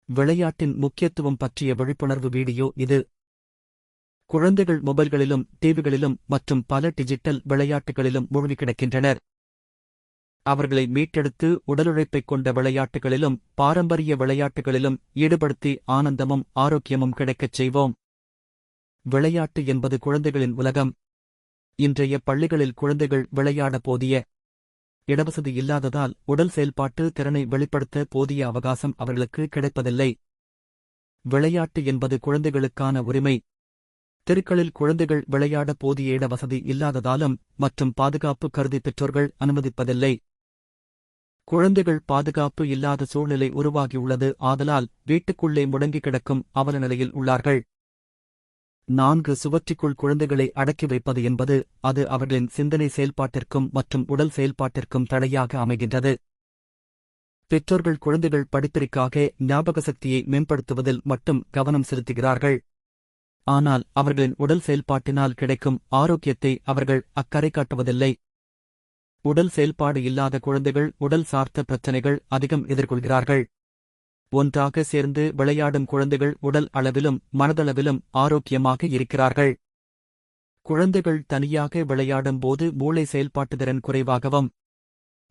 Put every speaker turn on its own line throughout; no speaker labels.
விளையாட்டின் முக்கியத்துவம் பற்றிய விழிப்புணர்வு வீடியோ இது. குழந்தைகள் மொபைல்களிலும் டிவிகளிலும் மற்றும் பல டிஜிட்டல் விளையாட்டுகளிலும் மூழ்கி கிடக்கின்றனர். அவர்களை மீட்டெடுத்து உடலுழைப்பைக் கொண்ட விளையாட்டுகளிலும் பாரம்பரிய விளையாட்டுகளிலும் ஈடுபடுத்தி ஆனந்தமும் ஆரோக்கியமும் கிடைக்கச் செய்வோம். விளையாட்டு என்பது குழந்தைகளின் உலகம். இன்றைய பள்ளிகளில் குழந்தைகள் விளையாட போதிய இடவசதி இல்லாததால் உடல் செயல்பாட்டு திறனை வெளிப்படுத்த போதிய அவகாசம் அவர்களுக்கு கிடைப்பதில்லை. விளையாட்டு என்பது குழந்தைகளுக்கான உரிமை. தெருக்களில் குழந்தைகள் விளையாட போதிய இடவசதி இல்லாததாலும் மற்றும் பாதுகாப்பு கருதி பெற்றோர்கள் அனுமதிப்பதில்லை. குழந்தைகள் பாதுகாப்பு இல்லாத சூழ்நிலை உருவாகியுள்ளது. ஆதலால் வீட்டுக்குள்ளே முடங்கி கிடக்கும் அவல நிலையில் உள்ளார்கள். 4 சுவற்றிக்குள் குழந்தைகளை அடக்கி வைப்பது என்பது அது அவர்களின் சிந்தனை செயல்பாட்டிற்கும் மற்றும் உடல் செயல்பாட்டிற்கும் தடையாக அமைகின்றது. பெற்றோர்கள் குழந்தைகள் படிப்பிற்காக ஞாபக சக்தியை மேம்படுத்துவதில் மட்டும் கவனம் செலுத்துகிறார்கள். ஆனால் அவர்களின் உடல் செயல்பாட்டினால் கிடைக்கும் ஆரோக்கியத்தை அவர்கள் அக்கறை காட்டுவதில்லை. உடல் செயல்பாடு இல்லாத குழந்தைகள் உடல் சார்ந்த பிரச்சினைகள் அதிகம் எதிர்கொள்கிறார்கள். ஒன்றாக சேர்ந்து விளையாடும் குழந்தைகள் உடல் அளவிலும் மனதளவிலும் ஆரோக்கியமாக இருக்கிறார்கள். குழந்தைகள் தனியாக விளையாடும் போது மூளை செயல்பாட்டுத்திறன் குறைவாகவும்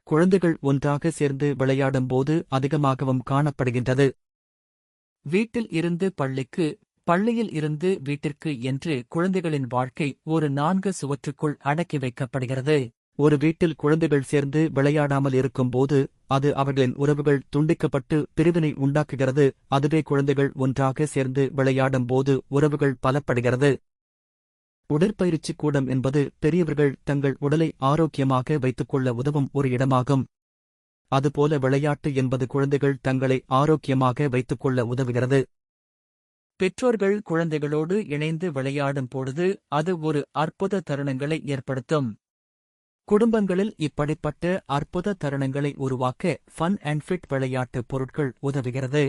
குழந்தைகள் ஒன்றாக சேர்ந்து விளையாடும் போது அதிகமாகவும் காணப்படுகின்றது. வீட்டில் இருந்து பள்ளிக்கு, பள்ளியில் இருந்து வீட்டிற்கு என்று குழந்தைகளின் வாழ்க்கை ஒரு 4 சுவற்றுக்குள் அடக்கி வைக்கப்படுகிறது. ஒரு வீட்டில் குழந்தைகள் சேர்ந்து விளையாடாமல் இருக்கும்போது அது அவர்களின் உறவுகள் துண்டிக்கப்பட்டு பிரிவினை உண்டாக்குகிறது. அதுவே குழந்தைகள் ஒன்றாக சேர்ந்து விளையாடும் போது உறவுகள் பலப்படுகிறது. உடற்பயிற்சி கூடம் என்பது பெரியவர்கள் தங்கள் உடலை ஆரோக்கியமாக வைத்துக்கொள்ள உதவும் ஒரு இடமாகும். அதுபோல விளையாட்டு என்பது குழந்தைகள் தங்களை ஆரோக்கியமாக வைத்துக்கொள்ள உதவுகிறது. பெற்றோர்கள் குழந்தைகளோடு இணைந்து விளையாடும் பொழுது அது ஒரு அற்புத தருணங்களை ஏற்படுத்தும். குடும்பங்களில் இப்படிப்பட்ட அற்புத தருணங்களை உருவாக்க ஃபன் அண்ட் ஃபிட் விளையாட்டு பொருட்கள் உதவுகிறது.